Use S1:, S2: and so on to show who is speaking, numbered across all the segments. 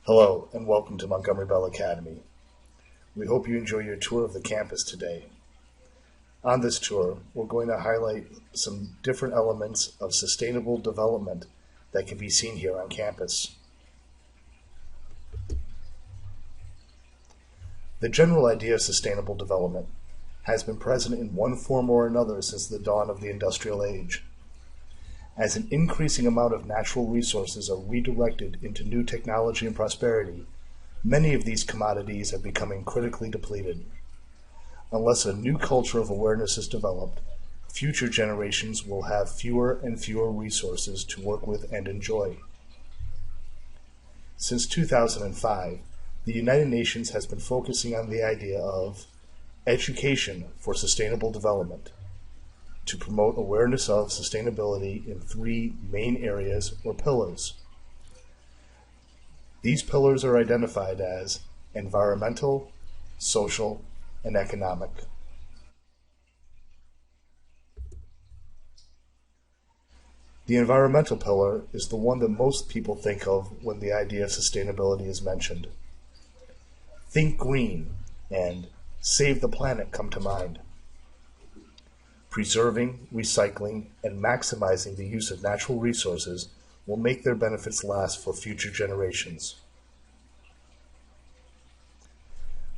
S1: Hello, and welcome to Montgomery Bell Academy. We hope you enjoy your tour of the campus today. On this tour, we're going to highlight some different elements of sustainable development that can be seen here on campus. The general idea of sustainable development has been present in one form or another since the dawn of the industrial age. As an increasing amount of natural resources are redirected into new technology and prosperity, many of these commodities are becoming critically depleted. Unless a new culture of awareness is developed, future generations will have fewer and fewer resources to work with and enjoy. Since 2005, the United Nations has been focusing on the idea of education for sustainable development to promote awareness of sustainability in three main areas or pillars. These pillars are identified as environmental, social, and economic. The environmental pillar is the one that most people think of when the idea of sustainability is mentioned. Think green and save the planet come to mind. Preserving, recycling, and maximizing the use of natural resources will make their benefits last for future generations.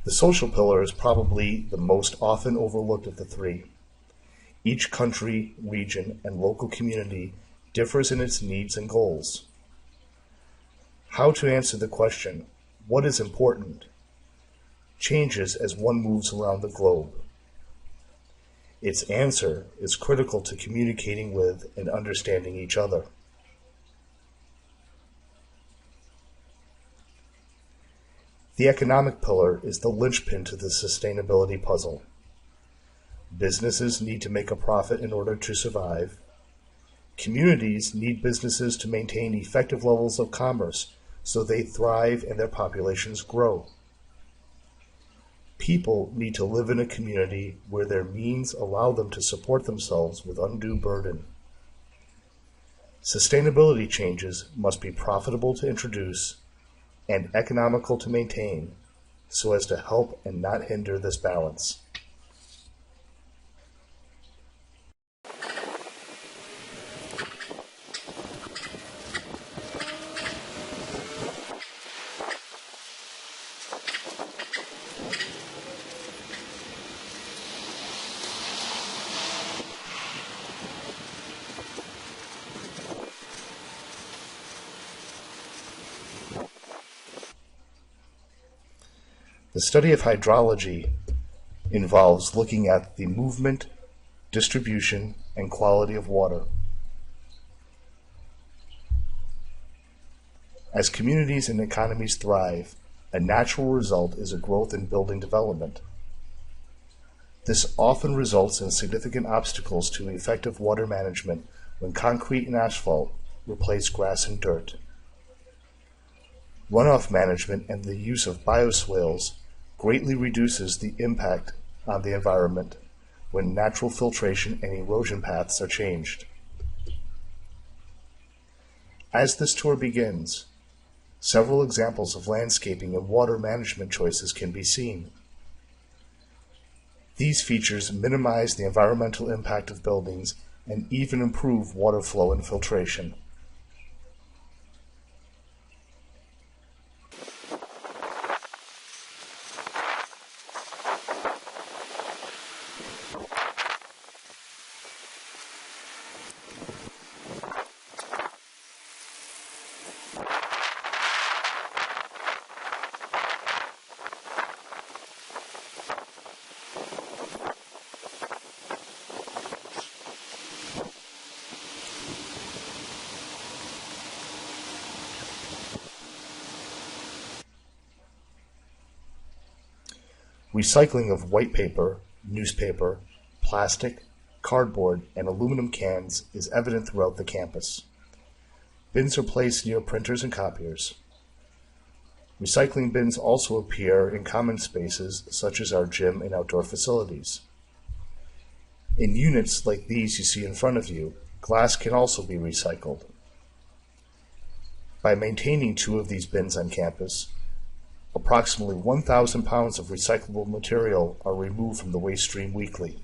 S1: The social pillar is probably the most often overlooked of the three. Each country, region, and local community differs in its needs and goals. How to answer the question, what is important, changes as one moves around the globe. Its answer is critical to communicating with and understanding each other. The economic pillar is the linchpin to the sustainability puzzle. Businesses need to make a profit in order to survive. Communities need businesses to maintain effective levels of commerce so they thrive and their populations grow. People need to live in a community where their means allow them to support themselves with undue burden. Sustainability changes must be profitable to introduce and economical to maintain so as to help and not hinder this balance. The study of hydrology involves looking at the movement, distribution, and quality of water. As communities and economies thrive, a natural result is a growth in building development. This often results in significant obstacles to effective water management when concrete and asphalt replace grass and dirt. Runoff management and the use of bioswales greatly reduces the impact on the environment when natural filtration and erosion paths are changed. As this tour begins, several examples of landscaping and water management choices can be seen. These features minimize the environmental impact of buildings and even improve water flow and filtration. Recycling of white paper, newspaper, plastic, cardboard, and aluminum cans is evident throughout the campus. Bins are placed near printers and copiers. Recycling bins also appear in common spaces such as our gym and outdoor facilities. In units like these you see in front of you, glass can also be recycled. By maintaining 2 of these bins on campus, approximately 1,000 pounds of recyclable material are removed from the waste stream weekly.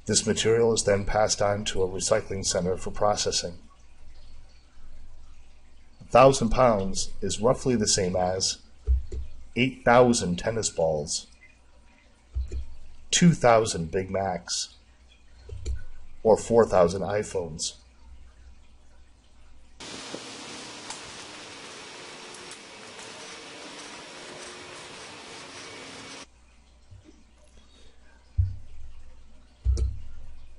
S1: This material is then passed on to a recycling center for processing. 1,000 pounds is roughly the same as 8,000 tennis balls, 2,000 Big Macs, or 4,000 iPhones.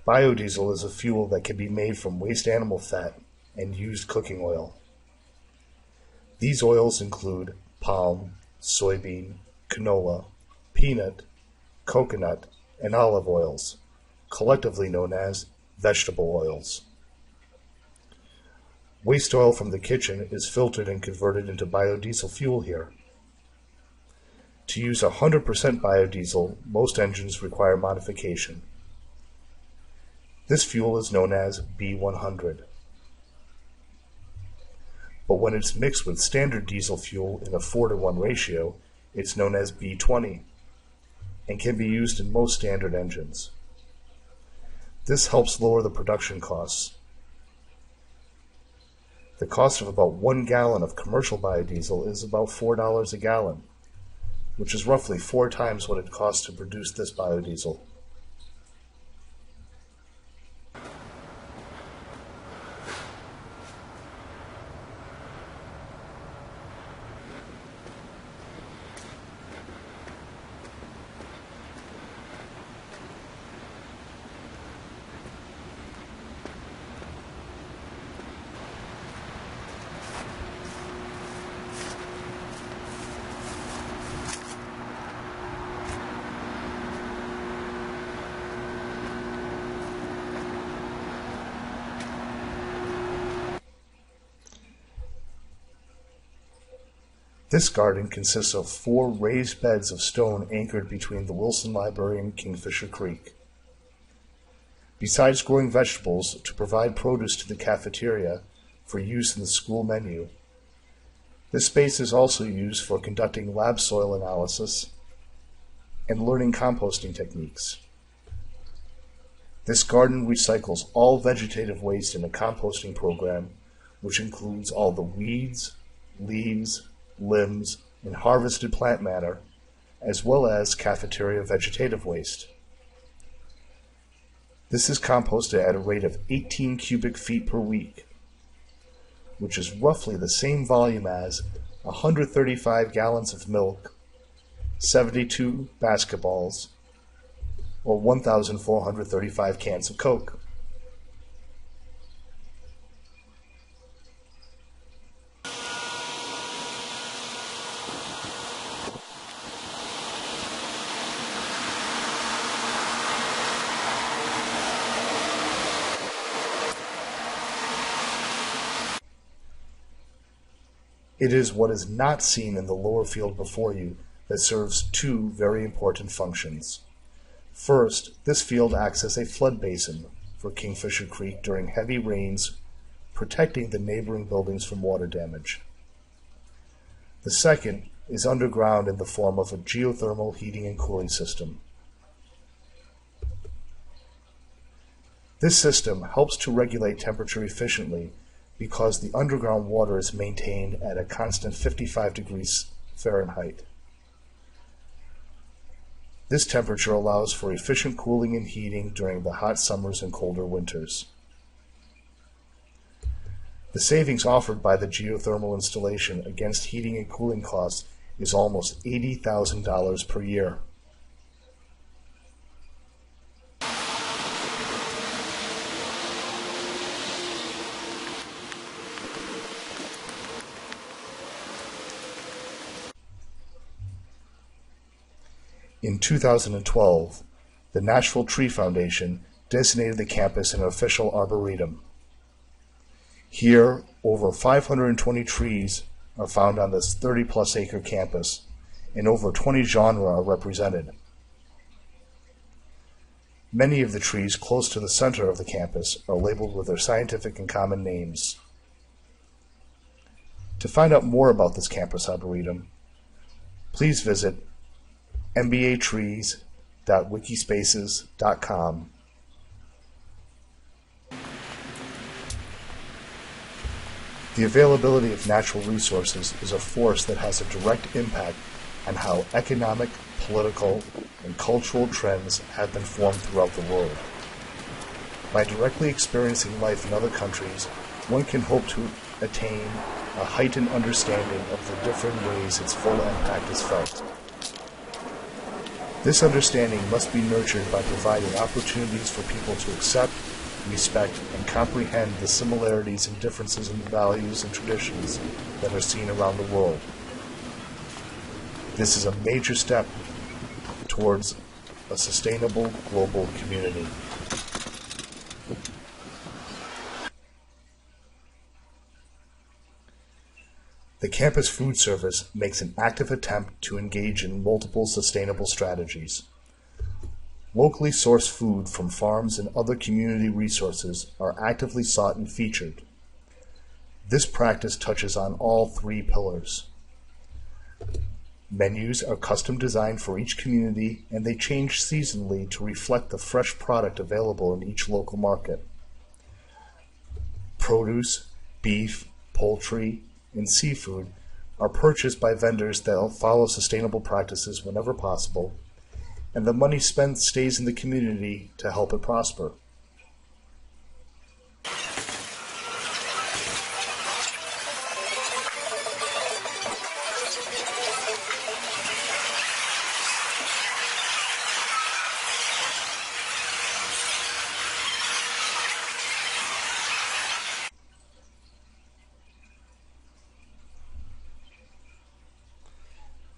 S1: Biodiesel is a fuel that can be made from waste animal fat and used cooking oil. These oils include palm, soybean, canola, peanut, coconut, and olive oils, collectively known as vegetable oils. Waste oil from the kitchen is filtered and converted into biodiesel fuel here. To use 100% biodiesel, most engines require modification. This fuel is known as B100. But when it's mixed with standard diesel fuel in a 4-to-1 ratio, it's known as B20 and can be used in most standard engines. This helps lower the production costs. The cost of about 1 gallon of commercial biodiesel is about $4 a gallon, which is roughly 4 times what it costs to produce this biodiesel. This garden consists of 4 raised beds of stone anchored between the Wilson Library and Kingfisher Creek. Besides growing vegetables to provide produce to the cafeteria for use in the school menu, this space is also used for conducting lab soil analysis and learning composting techniques. This garden recycles all vegetative waste in a composting program, which includes all the weeds, leaves, limbs, and harvested plant matter, as well as cafeteria vegetative waste. This is composted at a rate of 18 cubic feet per week, which is roughly the same volume as 135 gallons of milk, 72 basketballs, or 1,435 cans of Coke. It is what is not seen in the lower field before you that serves 2 very important functions. First, this field acts as a flood basin for Kingfisher Creek during heavy rains, protecting the neighboring buildings from water damage. The second is underground in the form of a geothermal heating and cooling system. This system helps to regulate temperature efficiently because the underground water is maintained at a constant 55 degrees Fahrenheit. This temperature allows for efficient cooling and heating during the hot summers and colder winters. The savings offered by the geothermal installation against heating and cooling costs is almost $80,000 per year. In 2012, the Nashville Tree Foundation designated the campus an official arboretum. Here, over 520 trees are found on this 30-plus acre campus, and over 20 genera are represented. Many of the trees close to the center of the campus are labeled with their scientific and common names. To find out more about this campus arboretum, please visit mbatrees.wikispaces.com. The availability of natural resources is a force that has a direct impact on how economic, political, and cultural trends have been formed throughout the world. By directly experiencing life in other countries, one can hope to attain a heightened understanding of the different ways its full impact is felt. This understanding must be nurtured by providing opportunities for people to accept, respect, and comprehend the similarities and differences in values and traditions that are seen around the world. This is a major step towards a sustainable global community. The campus food service makes an active attempt to engage in multiple sustainable strategies. Locally sourced food from farms and other community resources are actively sought and featured. This practice touches on all three pillars. Menus are custom designed for each community, and they change seasonally to reflect the fresh product available in each local market. Produce, beef, poultry, and seafood are purchased by vendors that follow sustainable practices whenever possible, and the money spent stays in the community to help it prosper.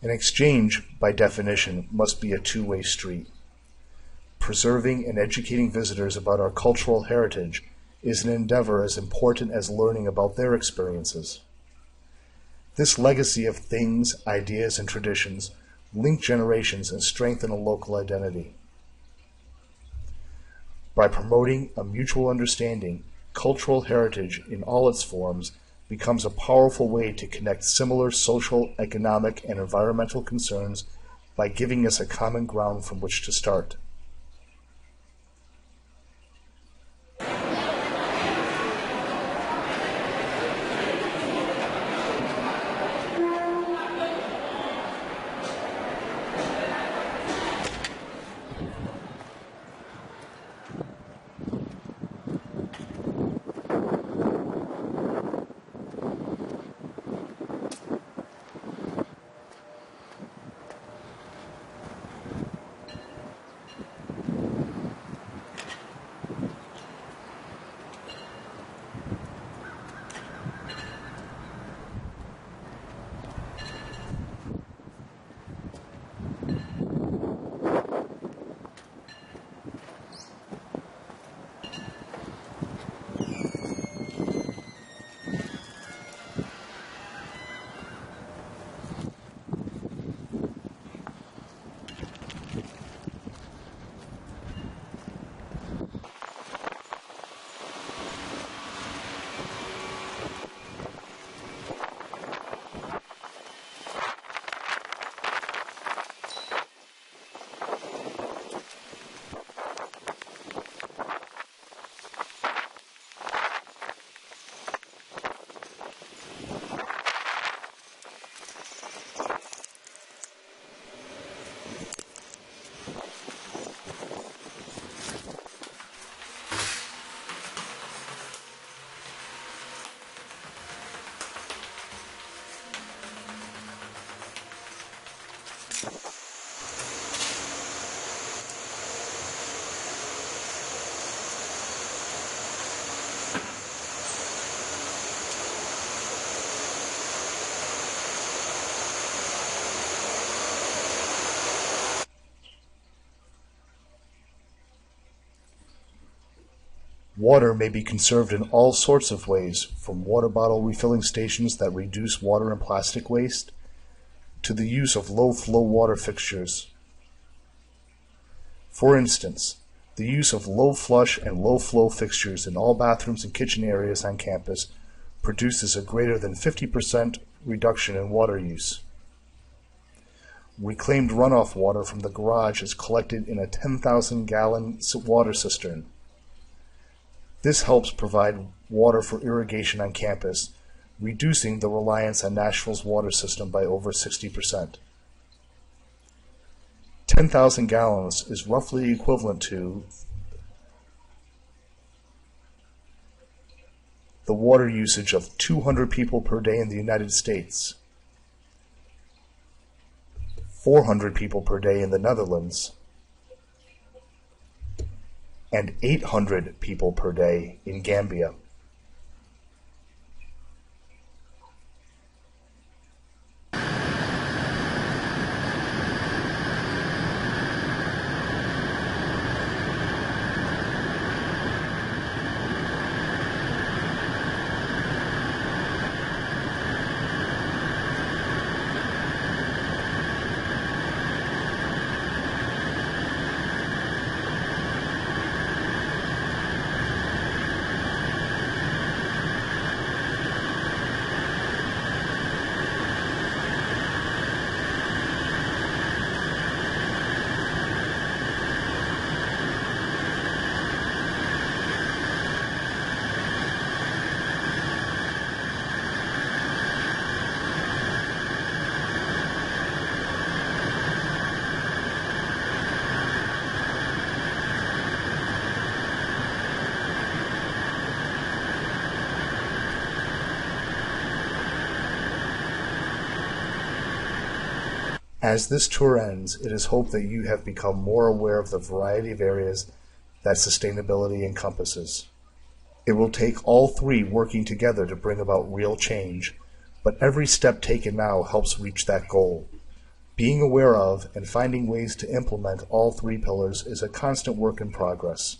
S1: An exchange, by definition, must be a two-way street. Preserving and educating visitors about our cultural heritage is an endeavor as important as learning about their experiences. This legacy of things, ideas, and traditions link generations and strengthen a local identity. By promoting a mutual understanding, cultural heritage in all its forms becomes a powerful way to connect similar social, economic, and environmental concerns by giving us a common ground from which to start. Water may be conserved in all sorts of ways, from water bottle refilling stations that reduce water and plastic waste, to the use of low-flow water fixtures. For instance, The use of low flush and low flow fixtures in all bathrooms and kitchen areas on campus produces a greater than 50% reduction in water use. Reclaimed runoff water from the garage is collected in a 10,000-gallon water cistern. This helps provide water for irrigation on campus, reducing the reliance on Nashville's water system by over 60%. 10,000 gallons is roughly equivalent to the water usage of 200 people per day in the United States, 400 people per day in the Netherlands, and 800 people per day in Gambia. As this tour ends, it is hoped that you have become more aware of the variety of areas that sustainability encompasses. It will take all three working together to bring about real change, but every step taken now helps reach that goal. Being aware of and finding ways to implement all three pillars is a constant work in progress.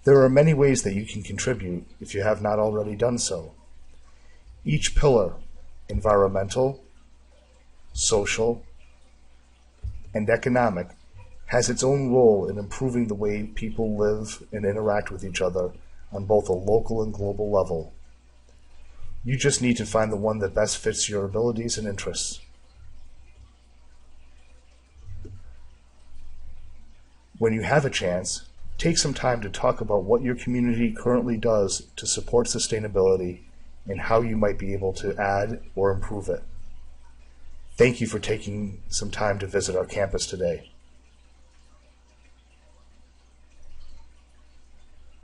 S1: There are many ways that you can contribute if you have not already done so. Each pillar, environmental, social, and economic, has its own role in improving the way people live and interact with each other on both a local and global level. You just need to find the one that best fits your abilities and interests. When you have a chance, take some time to talk about what your community currently does to support sustainability and how you might be able to add or improve it. Thank you for taking some time to visit our campus today.